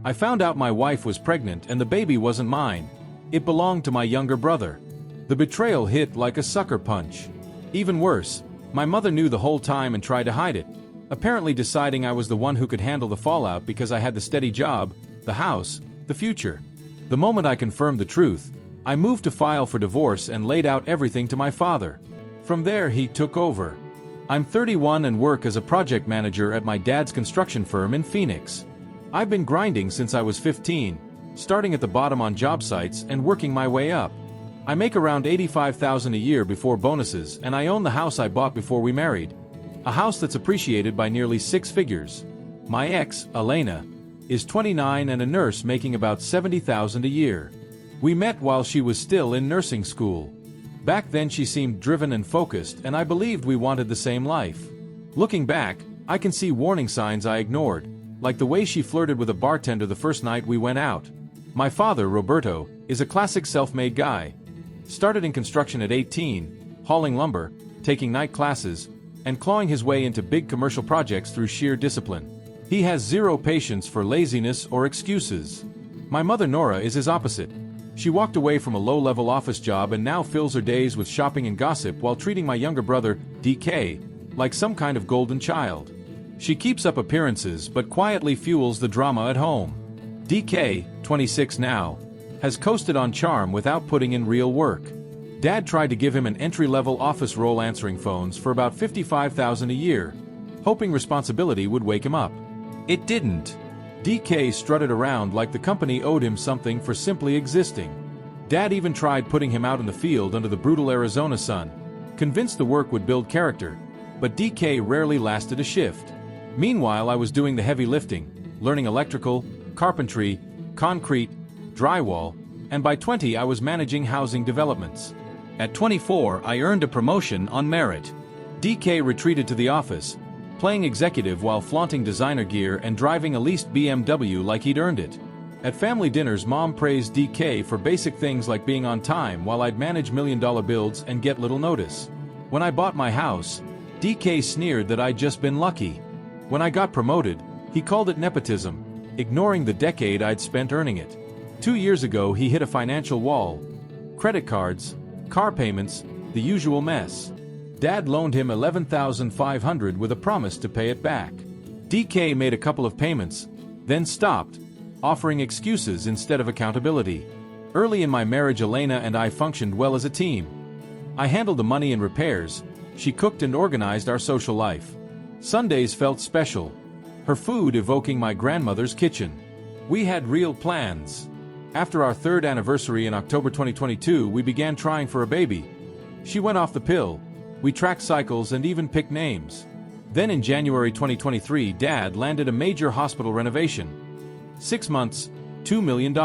I found out my wife was pregnant and the baby wasn't mine. It belonged to my younger brother. The betrayal hit like a sucker punch. Even worse, my mother knew the whole time and tried to hide it, apparently deciding I was the one who could handle the fallout because I had the steady job, the house, the future. The moment I confirmed the truth, I moved to file for divorce and laid out everything to my father. From there he took over. I'm 31 and work as a project manager at my dad's construction firm in Phoenix. I've been grinding since I was 15, starting at the bottom on job sites and working my way up. I make around $85,000 a year before bonuses, and I own the house I bought before we married. A house that's appreciated by nearly 6 figures. My ex, Elena, is 29 and a nurse making about $70,000 a year. We met while she was still in nursing school. Back then she seemed driven and focused, and I believed we wanted the same life. Looking back, I can see warning signs I ignored, like the way she flirted with a bartender the first night we went out. My father, Roberto, is a classic self-made guy. Started in construction at 18, hauling lumber, taking night classes, and clawing his way into big commercial projects through sheer discipline. He has zero patience for laziness or excuses. My mother Nora is his opposite. She walked away from a low-level office job and now fills her days with shopping and gossip while treating my younger brother, DK, like some kind of golden child. She keeps up appearances but quietly fuels the drama at home. DK, 26 now, has coasted on charm without putting in real work. Dad tried to give him an entry-level office role answering phones for about $55,000 a year, hoping responsibility would wake him up. It didn't. DK strutted around like the company owed him something for simply existing. Dad even tried putting him out in the field under the brutal Arizona sun, convinced the work would build character, but DK rarely lasted a shift. Meanwhile, I was doing the heavy lifting, learning electrical, carpentry, concrete, drywall, and by 20 I was managing housing developments. At 24, I earned a promotion on merit. DK retreated to the office, playing executive while flaunting designer gear and driving a leased BMW like he'd earned it. At family dinners, Mom praised DK for basic things like being on time while I'd manage million-dollar builds and get little notice. When I bought my house, DK sneered that I'd just been lucky. When I got promoted, he called it nepotism, ignoring the decade I'd spent earning it. 2 years ago, he hit a financial wall. Credit cards, car payments, the usual mess. Dad loaned him $11,500 with a promise to pay it back. DK made a couple of payments, then stopped, offering excuses instead of accountability. Early in my marriage, Elena and I functioned well as a team. I handled the money and repairs, she cooked and organized our social life. Sundays felt special, her food evoking my grandmother's kitchen. We had real plans. After our 3rd anniversary in October 2022, we began trying for a baby. She went off the pill. We tracked cycles and even picked names. Then in January 2023, Dad landed a major hospital renovation. 6 months, $2 million.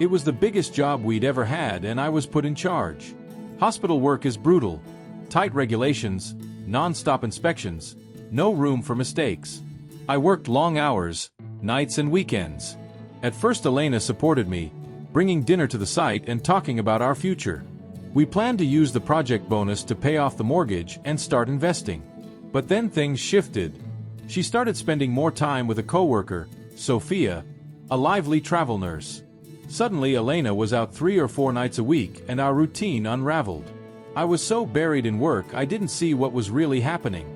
It was the biggest job we'd ever had, and I was put in charge. Hospital work is brutal. Tight regulations, non-stop inspections, no room for mistakes. I worked long hours, nights and weekends. At first, Elena supported me, bringing dinner to the site and talking about our future. We planned to use the project bonus to pay off the mortgage and start investing. But then things shifted. She started spending more time with a coworker, Sophia, a lively travel nurse. Suddenly, Elena was out 3 or 4 nights a week and our routine unraveled. I was so buried in work I didn't see what was really happening.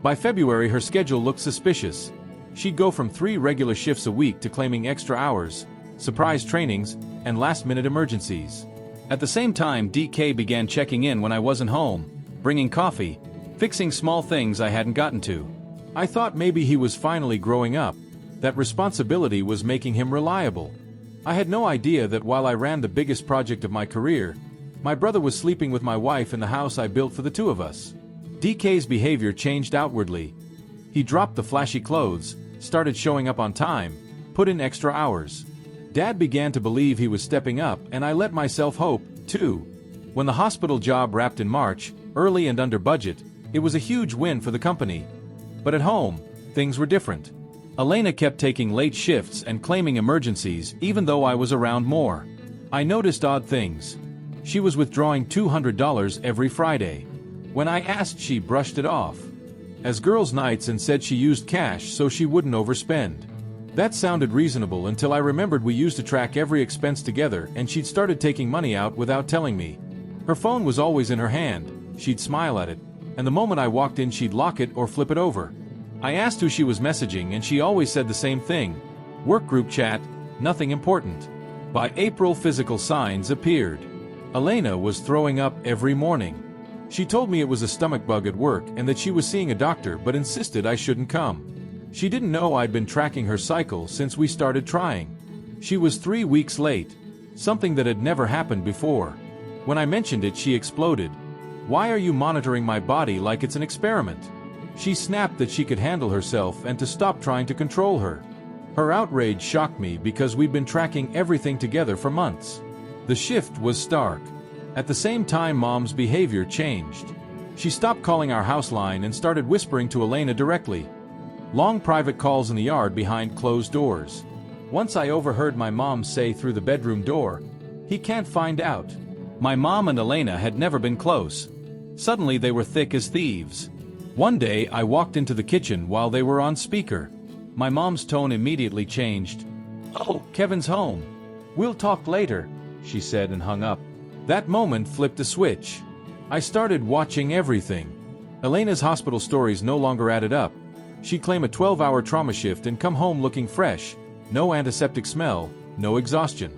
By February, her schedule looked suspicious. She'd go from 3 regular shifts a week to claiming extra hours, surprise trainings, and last-minute emergencies. At the same time, DK began checking in when I wasn't home, bringing coffee, fixing small things I hadn't gotten to. I thought maybe he was finally growing up, that responsibility was making him reliable. I had no idea that while I ran the biggest project of my career, my brother was sleeping with my wife in the house I built for the 2 of us. DK's behavior changed outwardly. He dropped the flashy clothes, started showing up on time, put in extra hours. Dad began to believe he was stepping up, and I let myself hope, too. When the hospital job wrapped in March, early and under budget, it was a huge win for the company. But at home, things were different. Elena kept taking late shifts and claiming emergencies even though I was around more. I noticed odd things. She was withdrawing $200 every Friday. When I asked, she brushed it off as girls' nights and said she used cash so she wouldn't overspend. That sounded reasonable until I remembered we used to track every expense together and she'd started taking money out without telling me. Her phone was always in her hand, she'd smile at it, and the moment I walked in she'd lock it or flip it over. I asked who she was messaging and she always said the same thing. Work group chat, nothing important. By April, physical signs appeared. Elena was throwing up every morning. She told me it was a stomach bug at work and that she was seeing a doctor but insisted I shouldn't come. She didn't know I'd been tracking her cycle since we started trying. She was 3 weeks late, something that had never happened before. When I mentioned it, she exploded. "Why are you monitoring my body like it's an experiment?" She snapped that she could handle herself and to stop trying to control her. Her outrage shocked me because we'd been tracking everything together for months. The shift was stark. At the same time, Mom's behavior changed. She stopped calling our house line and started whispering to Elena directly. Long private calls in the yard behind closed doors. Once I overheard my mom say through the bedroom door, "He can't find out." My mom and Elena had never been close. Suddenly they were thick as thieves. One day I walked into the kitchen while they were on speaker. My mom's tone immediately changed. "Oh, Kevin's home. We'll talk later," she said and hung up. That moment flipped a switch. I started watching everything. Elena's hospital stories no longer added up. She'd claim a 12-hour trauma shift and come home looking fresh. No antiseptic smell, no exhaustion.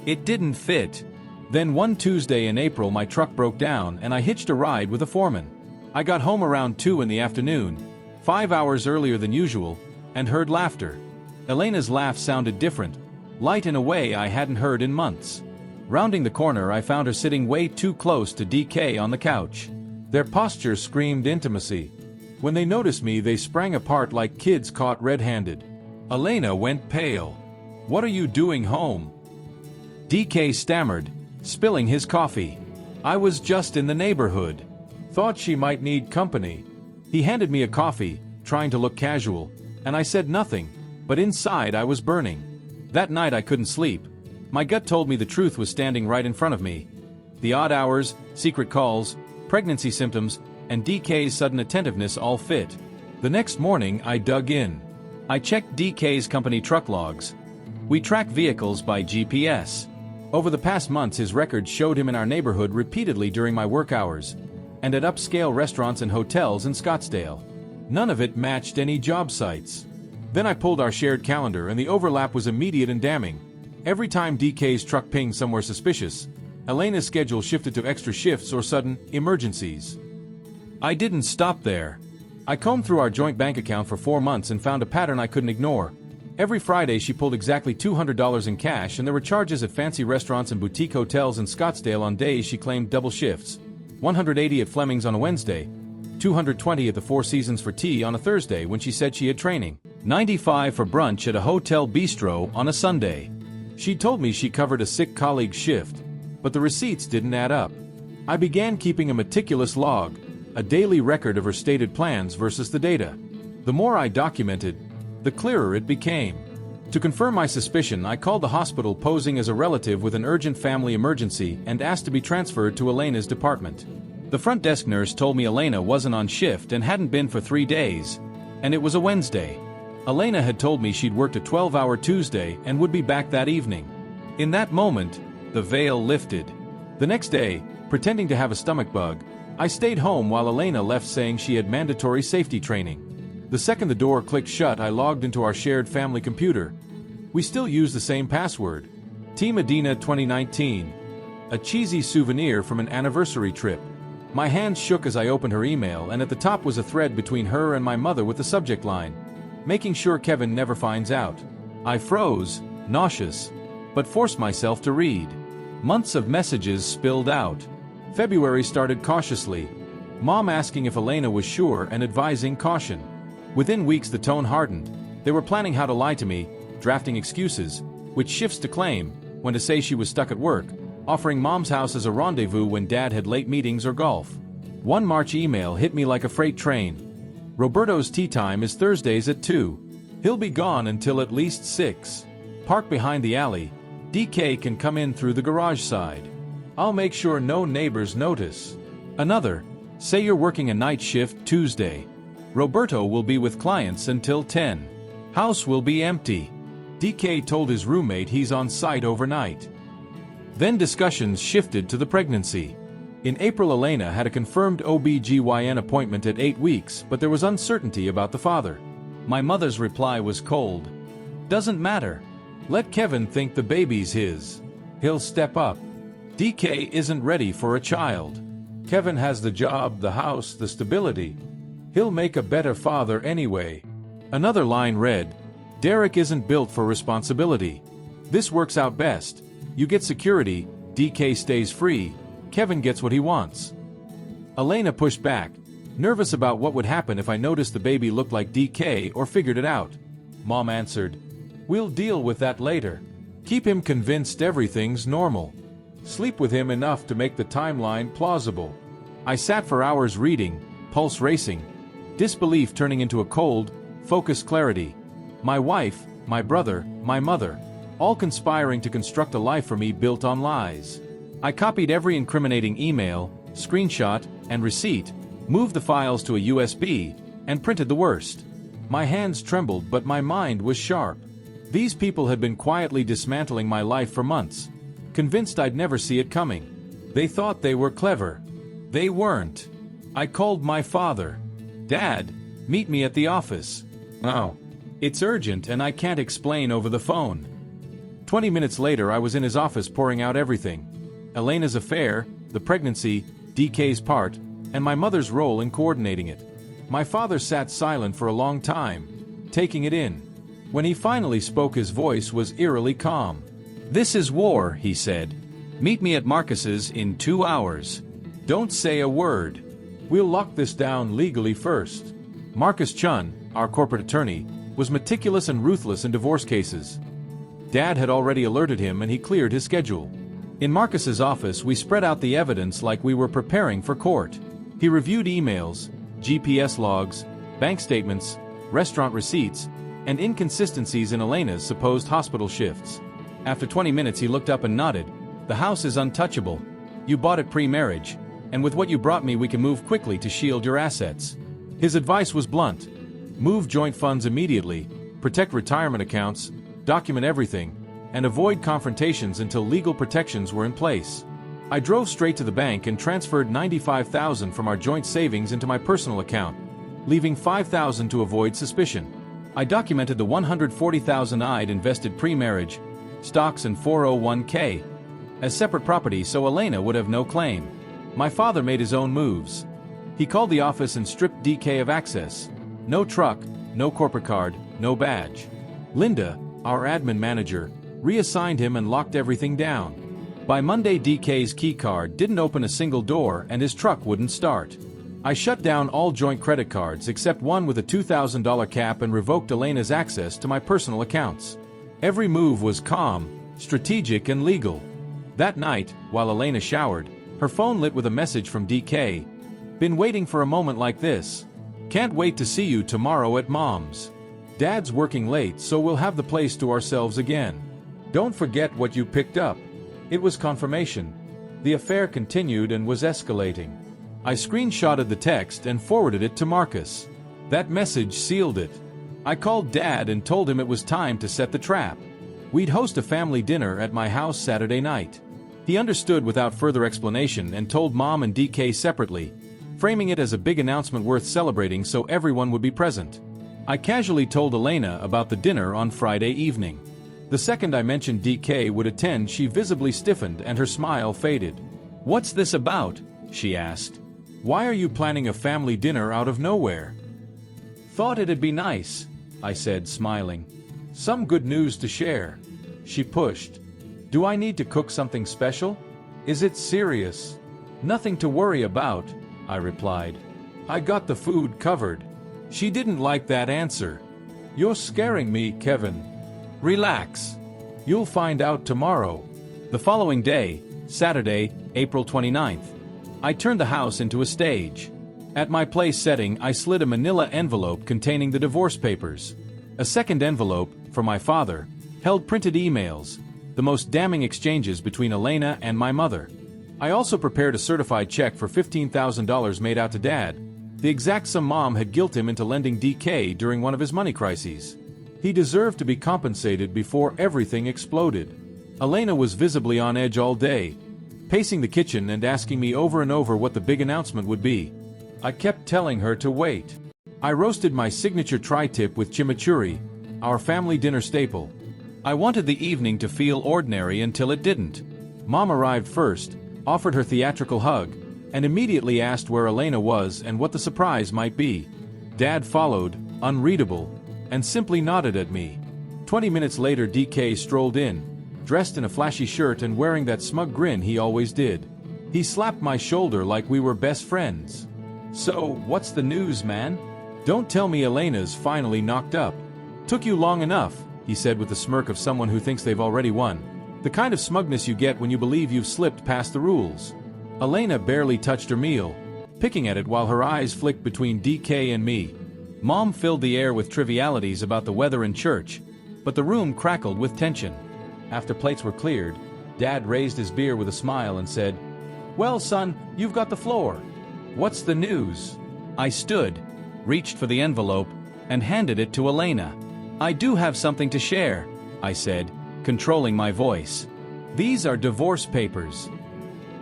It didn't fit. Then one Tuesday in April my truck broke down and I hitched a ride with a foreman. I got home around 2 in the afternoon, 5 hours earlier than usual, and heard laughter. Elena's laugh sounded different, light in a way I hadn't heard in months. Rounding the corner, I found her sitting way too close to DK on the couch. Their posture screamed intimacy. When they noticed me, they sprang apart like kids caught red-handed. Elena went pale. "What are you doing home?" DK stammered, spilling his coffee. "I was just in the neighborhood. Thought she might need company." He handed me a coffee, trying to look casual, and I said nothing, but inside I was burning. That night I couldn't sleep. My gut told me the truth was standing right in front of me. The odd hours, secret calls, pregnancy symptoms, and DK's sudden attentiveness all fit. The next morning I dug in. I checked DK's company truck logs. We track vehicles by GPS. Over the past months his records showed him in our neighborhood repeatedly during my work hours, and at upscale restaurants and hotels in Scottsdale. None of it matched any job sites. Then I pulled our shared calendar and the overlap was immediate and damning. Every time DK's truck pinged somewhere suspicious, Elena's schedule shifted to extra shifts or sudden emergencies. I didn't stop there. I combed through our joint bank account for 4 months and found a pattern I couldn't ignore. Every Friday she pulled exactly $200 in cash, and there were charges at fancy restaurants and boutique hotels in Scottsdale on days she claimed double shifts. 180 at Fleming's on a Wednesday, 220 at the Four Seasons for tea on a Thursday when she said she had training, 95 for brunch at a hotel bistro on a Sunday. She told me she covered a sick colleague's shift, but the receipts didn't add up. I began keeping a meticulous log, a daily record of her stated plans versus the data. The more I documented, the clearer it became. To confirm my suspicion, I called the hospital posing as a relative with an urgent family emergency and asked to be transferred to Elena's department. The front desk nurse told me Elena wasn't on shift and hadn't been for 3 days, and it was a Wednesday. Elena had told me she'd worked a 12-hour Tuesday and would be back that evening. In that moment, the veil lifted. The next day, pretending to have a stomach bug, I stayed home while Elena left saying she had mandatory safety training. The second the door clicked shut, I logged into our shared family computer. We still use the same password. T Medina 2019. A cheesy souvenir from an anniversary trip. My hands shook as I opened her email, and at the top was a thread between her and my mother with the subject line, "Making sure Kevin never finds out." I froze, nauseous, but forced myself to read. Months of messages spilled out. February started cautiously. Mom asking if Elena was sure and advising caution. Within weeks the tone hardened. They were planning how to lie to me, drafting excuses, which shifts to claim, when to say she was stuck at work, offering Mom's house as a rendezvous when Dad had late meetings or golf. One March email hit me like a freight train. "Roberto's tea time is Thursdays at 2. He'll be gone until at least 6. Park behind the alley. DK can come in through the garage side. I'll make sure no neighbors notice." Another, "Say you're working a night shift Tuesday. Roberto will be with clients until 10. House will be empty. DK told his roommate he's on site overnight. Then discussions shifted to the pregnancy. In April, Elena had a confirmed OB/GYN appointment at 8 weeks, but there was uncertainty about the father. My mother's reply was cold. Doesn't matter. Let Kevin think the baby's his. He'll step up. DK isn't ready for a child. Kevin has the job, the house, the stability. He'll make a better father anyway. Another line read, Derek isn't built for responsibility. This works out best. You get security, DK stays free, Kevin gets what he wants. Elena pushed back, nervous about what would happen if I noticed the baby looked like DK or figured it out. Mom answered, We'll deal with that later. Keep him convinced everything's normal. Sleep with him enough to make the timeline plausible. I sat for hours reading, pulse racing, disbelief turning into a cold, focused clarity. My wife, my brother, my mother, all conspiring to construct a life for me built on lies. I copied every incriminating email, screenshot, and receipt, moved the files to a USB, and printed the worst. My hands trembled, but my mind was sharp. These people had been quietly dismantling my life for months, convinced I'd never see it coming. They thought they were clever. They weren't. I called my father. Dad, meet me at the office. Oh, it's urgent and I can't explain over the phone. 20 minutes later, I was in his office pouring out everything. Elena's affair, the pregnancy, DK's part, and my mother's role in coordinating it. My father sat silent for a long time, taking it in. When he finally spoke, his voice was eerily calm. This is war, he said. Meet me at Marcus's in 2 hours. Don't say a word. We'll lock this down legally first. Marcus Chun, our corporate attorney, was meticulous and ruthless in divorce cases. Dad had already alerted him and he cleared his schedule. In Marcus's office, we spread out the evidence like we were preparing for court. He reviewed emails, GPS logs, bank statements, restaurant receipts, and inconsistencies in Elena's supposed hospital shifts. After 20 minutes, he looked up and nodded. The house is untouchable. You bought it pre-marriage, and with what you brought me, we can move quickly to shield your assets. His advice was blunt. Move joint funds immediately, protect retirement accounts, document everything, and avoid confrontations until legal protections were in place. I drove straight to the bank and transferred $95,000 from our joint savings into my personal account, leaving $5,000 to avoid suspicion. I documented the $140,000 I'd invested pre-marriage, stocks and 401k, as separate property so Elena would have no claim. My father made his own moves. He called the office and stripped DK of access. No truck, no corporate card, no badge. Linda, our admin manager, reassigned him and locked everything down. By Monday, DK's key card didn't open a single door and his truck wouldn't start. I shut down all joint credit cards except one with a $2,000 cap and revoked Elena's access to my personal accounts. Every move was calm, strategic, and legal. That night, while Elena showered, her phone lit with a message from DK. Been waiting for a moment like this. Can't wait to see you tomorrow at Mom's. Dad's working late, so we'll have the place to ourselves again. Don't forget what you picked up. It was confirmation. The affair continued and was escalating. I screenshotted the text and forwarded it to Marcus. That message sealed it. I called Dad and told him it was time to set the trap. We'd host a family dinner at my house Saturday night. He understood without further explanation and told Mom and DK separately, framing it as a big announcement worth celebrating so everyone would be present. I casually told Elena about the dinner on Friday evening. The second I mentioned DK would attend, she visibly stiffened and her smile faded. "What's this about?" she asked. "Why are you planning a family dinner out of nowhere?" "Thought it'd be nice," I said, smiling. "Some good news to share." She pushed. "Do I need to cook something special? Is it serious?" "Nothing to worry about," I replied. "I got the food covered." She didn't like that answer. "You're scaring me, Kevin." "Relax. You'll find out tomorrow." The following day, Saturday, April 29th, I turned the house into a stage. At my place setting, I slid a manila envelope containing the divorce papers. A second envelope, for my father, held printed emails, the most damning exchanges between Elena and my mother. I also prepared a certified check for $15,000 made out to Dad, the exact sum Mom had guilted him into lending DK during one of his money crises. He deserved to be compensated before everything exploded. Elena was visibly on edge all day, pacing the kitchen and asking me over and over what the big announcement would be. I kept telling her to wait. I roasted my signature tri-tip with chimichurri, our family dinner staple. I wanted the evening to feel ordinary until it didn't. Mom arrived first, offered her theatrical hug, and immediately asked where Elena was and what the surprise might be. Dad followed, unreadable, and simply nodded at me. 20 minutes later, DK strolled in, dressed in a flashy shirt and wearing that smug grin he always did. He slapped my shoulder like we were best friends. "So, what's the news, man? Don't tell me Elena's finally knocked up." "Took you long enough," he said with the smirk of someone who thinks they've already won. The kind of smugness you get when you believe you've slipped past the rules. Elena barely touched her meal, picking at it while her eyes flicked between DK and me. Mom filled the air with trivialities about the weather and church, but the room crackled with tension. After plates were cleared, Dad raised his beer with a smile and said, "Well, son, you've got the floor. What's the news?" I stood, reached for the envelope, and handed it to Elena. "I do have something to share," I said, controlling my voice. "These are divorce papers."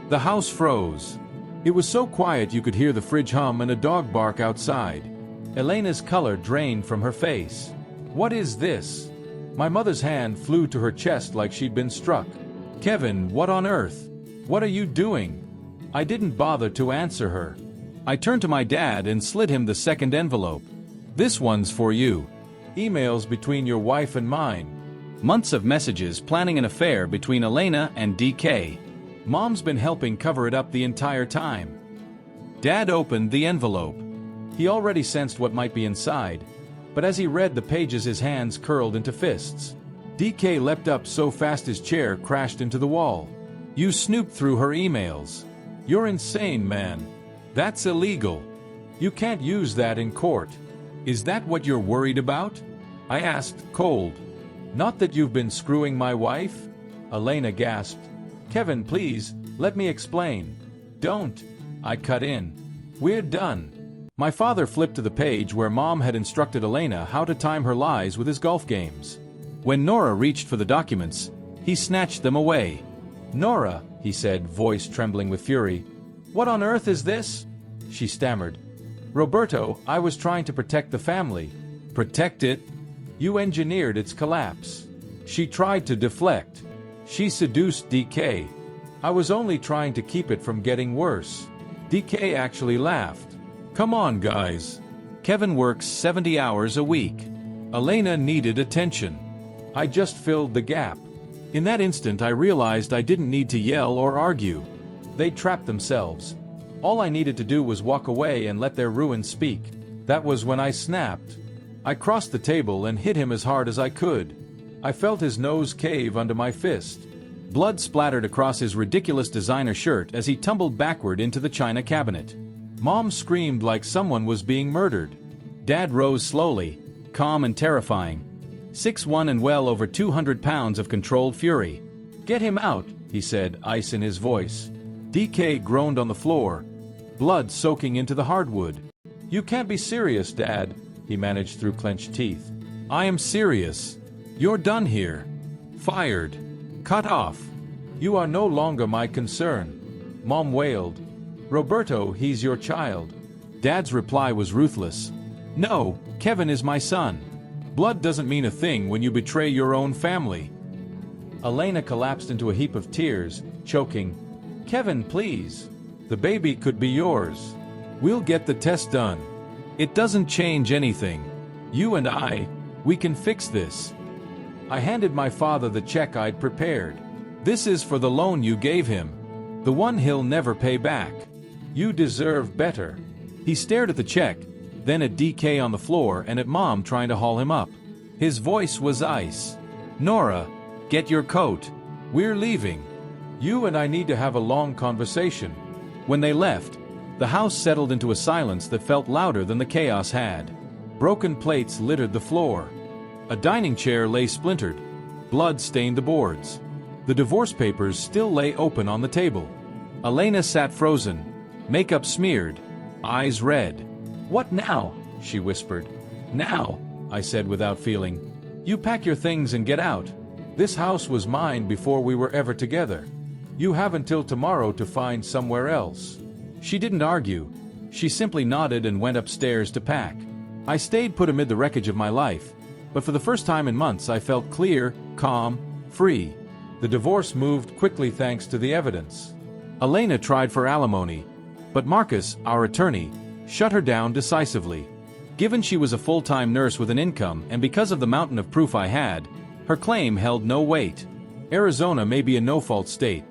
The house froze. It was so quiet you could hear the fridge hum and a dog bark outside. Elena's color drained from her face. "What is this?" My mother's hand flew to her chest like she'd been struck. "Kevin, what on earth? What are you doing?" I didn't bother to answer her. I turned to my dad and slid him the second envelope. "This one's for you. Emails between your wife and mine. Months of messages planning an affair between Elena and DK. Mom's been helping cover it up the entire time." Dad opened the envelope. He already sensed what might be inside, but as he read the pages his hands curled into fists. DK leapt up so fast his chair crashed into the wall. "You snooped through her emails. You're insane, man. That's illegal. You can't use that in court. Is that what you're worried about?" I asked, cold. "Not that you've been screwing my wife?" Elena gasped. "Kevin, please, let me explain." "Don't," I cut in. "We're done." My father flipped to the page where Mom had instructed Elena how to time her lies with his golf games. When Nora reached for the documents, he snatched them away. "Nora," he said, voice trembling with fury. "What on earth is this?" She stammered. "Roberto, I was trying to protect the family." "Protect it? You engineered its collapse." She tried to deflect. "She seduced DK. I was only trying to keep it from getting worse." DK actually laughed. "Come on, guys. Kevin works 70 hours a week. Elena needed attention. I just filled the gap." In that instant I realized I didn't need to yell or argue. They'd trapped themselves. All I needed to do was walk away and let their ruin speak. That was when I snapped. I crossed the table and hit him as hard as I could. I felt his nose cave under my fist. Blood splattered across his ridiculous designer shirt as he tumbled backward into the china cabinet. Mom screamed like someone was being murdered. Dad rose slowly, calm and terrifying. 6'1" and well over 200 pounds of controlled fury. "Get him out," he said, ice in his voice. DK groaned on the floor, blood soaking into the hardwood. "You can't be serious, Dad," he managed through clenched teeth. "I am serious. You're done here. Fired. Cut off. You are no longer my concern." Mom wailed. "Roberto, he's your child." Dad's reply was ruthless. "No, Kevin is my son. Blood doesn't mean a thing when you betray your own family." Elena collapsed into a heap of tears, choking. "Kevin, please. The baby could be yours. We'll get the test done. It doesn't change anything. You and we can fix this." I handed my father the check I'd prepared. "This is for the loan you gave him. The one he'll never pay back. You deserve better." He stared at the check, then at DK on the floor and at Mom trying to haul him up. His voice was ice. "Nora, get your coat. We're leaving. You and I need to have a long conversation." When they left, the house settled into a silence that felt louder than the chaos had. Broken plates littered the floor. A dining chair lay splintered. Blood stained the boards. The divorce papers still lay open on the table. Elena sat frozen, makeup smeared, eyes red. "What now?" she whispered. "Now," I said without feeling. You pack your things and get out. This house was mine before we were ever together. You have until tomorrow to find somewhere else." She didn't argue. She simply nodded and went upstairs to pack. I stayed put amid the wreckage of my life, but for the first time in months I felt clear, calm, free. The divorce moved quickly thanks to the evidence. Elena tried for alimony, but Marcus, our attorney, shut her down decisively. Given she was a full-time nurse with an income and because of the mountain of proof I had, her claim held no weight. Arizona may be a no-fault state,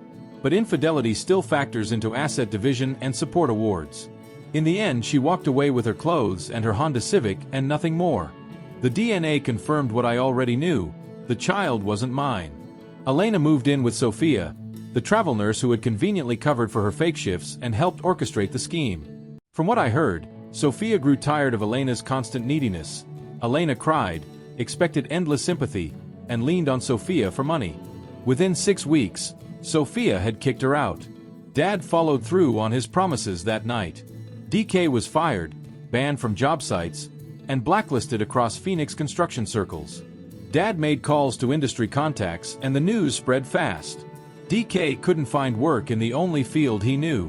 but infidelity still factors into asset division and support awards. In the end, she walked away with her clothes and her Honda Civic and nothing more. The DNA confirmed what I already knew: the child wasn't mine. Elena moved in with Sophia, the travel nurse who had conveniently covered for her fake shifts and helped orchestrate the scheme. From what I heard, Sophia grew tired of Elena's constant neediness. Elena cried, expected endless sympathy, and leaned on Sophia for money. Within 6 weeks, Sophia had kicked her out. Dad followed through on his promises that night. DK was fired, banned from job sites, and blacklisted across Phoenix construction circles. Dad made calls to industry contacts and the news spread fast. DK couldn't find work in the only field he knew.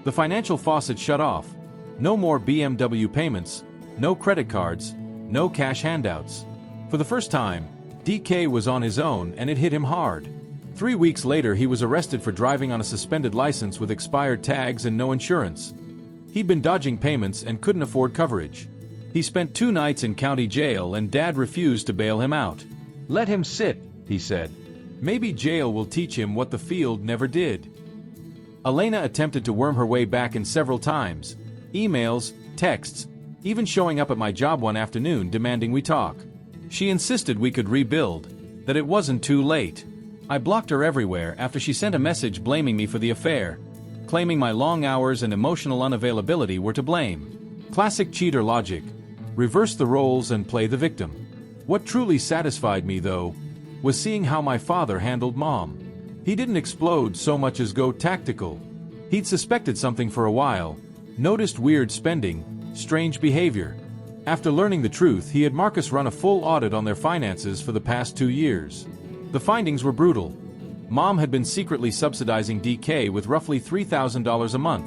The financial faucet shut off. No more BMW payments, no credit cards, no cash handouts. For the first time, DK was on his own and it hit him hard. 3 weeks later he was arrested for driving on a suspended license with expired tags and no insurance. He'd been dodging payments and couldn't afford coverage. He spent 2 nights in county jail and Dad refused to bail him out. "Let him sit," he said. "Maybe jail will teach him what the field never did." Elena attempted to worm her way back in several times. Emails, texts, even showing up at my job one afternoon demanding we talk. She insisted we could rebuild, that it wasn't too late. I blocked her everywhere after she sent a message blaming me for the affair, claiming my long hours and emotional unavailability were to blame. Classic cheater logic. Reverse the roles and play the victim. What truly satisfied me, though, was seeing how my father handled Mom. He didn't explode so much as go tactical. He'd suspected something for a while, noticed weird spending, strange behavior. After learning the truth, he had Marcus run a full audit on their finances for the past 2 years. The findings were brutal. Mom had been secretly subsidizing DK with roughly $3,000 a month.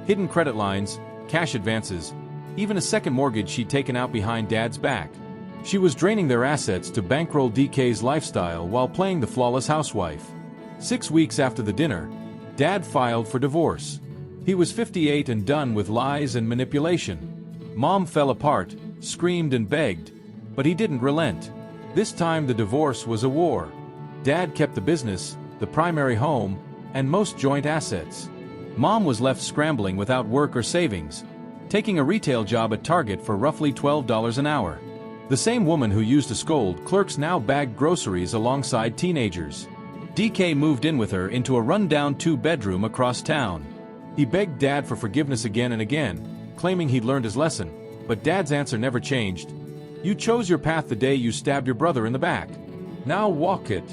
Hidden credit lines, cash advances, even a second mortgage she'd taken out behind Dad's back. She was draining their assets to bankroll DK's lifestyle while playing the flawless housewife. 6 weeks after the dinner, Dad filed for divorce. He was 58 and done with lies and manipulation. Mom fell apart, screamed and begged, but he didn't relent. This time the divorce was a war. Dad kept the business, the primary home, and most joint assets. Mom was left scrambling without work or savings, taking a retail job at Target for roughly $12 an hour. The same woman who used to scold clerks now bagged groceries alongside teenagers. DK moved in with her into a rundown 2-bedroom across town. He begged Dad for forgiveness again and again, claiming he'd learned his lesson, but Dad's answer never changed. "You chose your path the day you stabbed your brother in the back. Now walk it."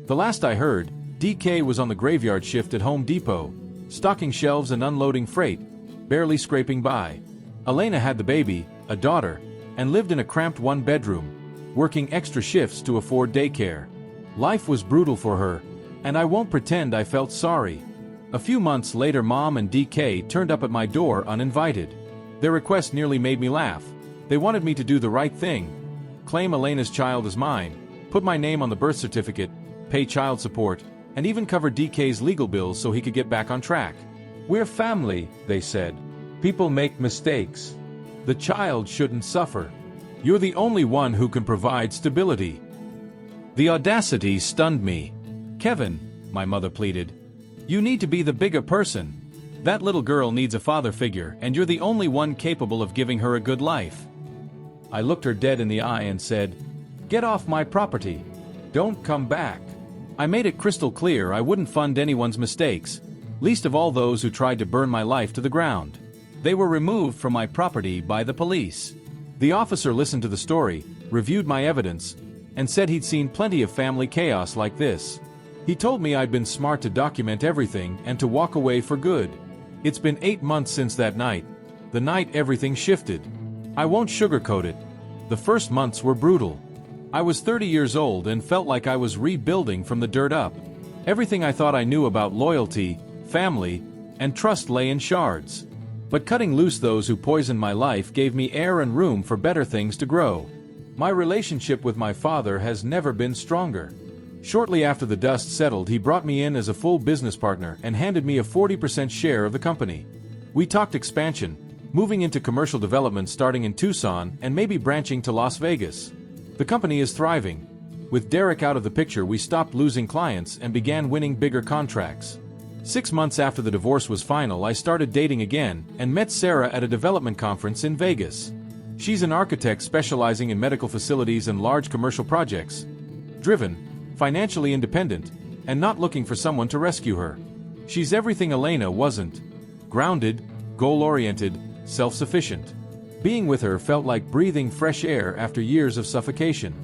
The last I heard, DK was on the graveyard shift at Home Depot, stocking shelves and unloading freight, barely scraping by. Elena had the baby, a daughter, and lived in a cramped 1-bedroom, working extra shifts to afford daycare. Life was brutal for her, and I won't pretend I felt sorry. A few months later, Mom and DK turned up at my door uninvited. Their request nearly made me laugh. They wanted me to do the right thing, claim Elena's child as mine, put my name on the birth certificate, pay child support, and even cover DK's legal bills so he could get back on track. "We're family," they said. "People make mistakes. The child shouldn't suffer. You're the only one who can provide stability." The audacity stunned me. "Kevin," my mother pleaded, "you need to be the bigger person. That little girl needs a father figure, and you're the only one capable of giving her a good life." I looked her dead in the eye and said, "Get off my property. Don't come back." I made it crystal clear I wouldn't fund anyone's mistakes, least of all those who tried to burn my life to the ground. They were removed from my property by the police. The officer listened to the story, reviewed my evidence, and said he'd seen plenty of family chaos like this. He told me I'd been smart to document everything and to walk away for good. It's been 8 months since that night, the night everything shifted. I won't sugarcoat it. The first months were brutal. I was 30 years old and felt like I was rebuilding from the dirt up. Everything I thought I knew about loyalty, family, and trust lay in shards. But cutting loose those who poisoned my life gave me air and room for better things to grow. My relationship with my father has never been stronger. Shortly after the dust settled, he brought me in as a full business partner and handed me a 40% share of the company. We talked expansion, moving into commercial development starting in Tucson and maybe branching to Las Vegas. The company is thriving. With Derek out of the picture, we stopped losing clients and began winning bigger contracts. 6 months after the divorce was final, I started dating again and met Sarah at a development conference in Vegas. She's an architect specializing in medical facilities and large commercial projects. Driven, financially independent, and not looking for someone to rescue her. She's everything Elena wasn't. Grounded, goal-oriented, self-sufficient. Being with her felt like breathing fresh air after years of suffocation.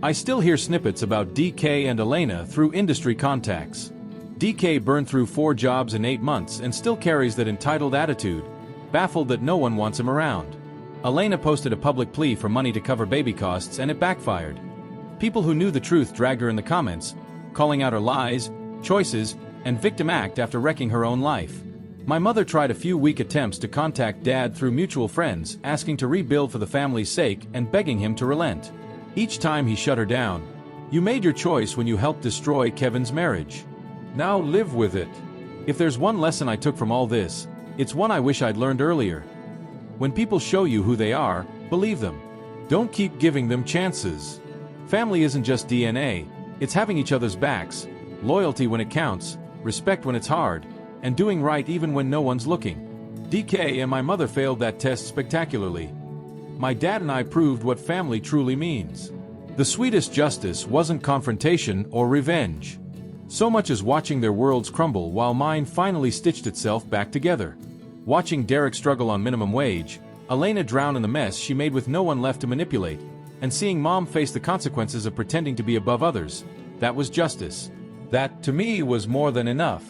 I still hear snippets about DK and Elena through industry contacts. DK burned through 4 jobs in 8 months and still carries that entitled attitude, baffled that no one wants him around. Elena posted a public plea for money to cover baby costs and it backfired. People who knew the truth dragged her in the comments, calling out her lies, choices, and victim act after wrecking her own life. My mother tried a few weak attempts to contact Dad through mutual friends, asking to rebuild for the family's sake and begging him to relent. Each time he shut her down. You made your choice when you helped destroy Kevin's marriage. Now live with it. If there's one lesson I took from all this, it's one I wish I'd learned earlier. When people show you who they are, believe them. Don't keep giving them chances. Family isn't just DNA, it's having each other's backs, loyalty when it counts, respect when it's hard, and doing right even when no one's looking. DK and my mother failed that test spectacularly. My dad and I proved what family truly means. The sweetest justice wasn't confrontation or revenge, so much as watching their worlds crumble while mine finally stitched itself back together. Watching Derek struggle on minimum wage, Elena drown in the mess she made with no one left to manipulate, and seeing Mom face the consequences of pretending to be above others, that was justice. That, to me, was more than enough.